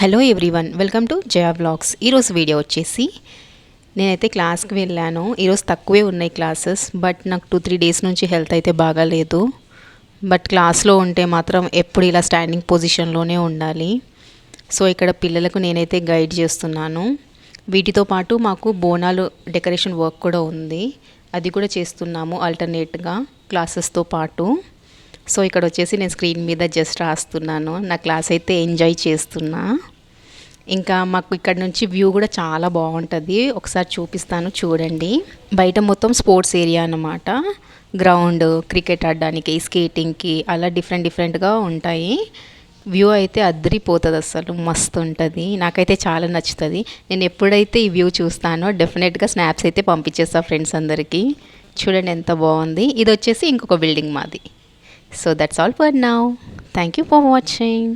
Hello everyone, welcome to Jaya vlogs. ఈరోజు video వచ్చేసి నేనైతే క్లాస్కి వెళ్ళాను. ఈరోజు తక్కువే ఉన్నాయి క్లాసెస్, బట్ నాకు 2-3 డేస్ నుంచి హెల్త్ అయితే బాగాలేదు. బట్ క్లాస్లో ఉంటే మాత్రం ఎప్పుడు ఇలా స్టాండింగ్ పొజిషన్లోనే ఉండాలి. సో ఇక్కడ పిల్లలకు నేనైతే గైడ్ చేస్తున్నాను. వీటితో పాటు మాకు బోనాలు డెకరేషన్ వర్క్ కూడా ఉంది, అది కూడా చేస్తున్నాము ఆల్టర్నేట్గా క్లాసెస్తో పాటు. సో ఇక్కడ వచ్చేసి నేను స్క్రీన్ మీద జస్ట్ రాస్తున్నాను. నా క్లాస్ అయితే ఎంజాయ్ చేస్తున్నా. ఇంకా మాకు ఇక్కడ నుంచి వ్యూ కూడా చాలా బాగుంటుంది, ఒకసారి చూపిస్తాను చూడండి. బయట మొత్తం స్పోర్ట్స్ ఏరియా అన్నమాట. గ్రౌండ్, క్రికెట్ ఆడడానికి, స్కేటింగ్కి అలా డిఫరెంట్గా ఉంటాయి. వ్యూ అయితే అద్దరిపోతుంది, అసలు మస్తు ఉంటుంది. నాకైతే చాలా నచ్చుతుంది. నేను ఎప్పుడైతే ఈ వ్యూ చూస్తానో డెఫినెట్గా స్నాప్స్ అయితే పంపించేస్తాను ఫ్రెండ్స్ అందరికీ. చూడండి ఎంత బాగుంది. ఇది వచ్చేసి ఇంకొక బిల్డింగ్ మాది. So that's all for now. Thank you for watching.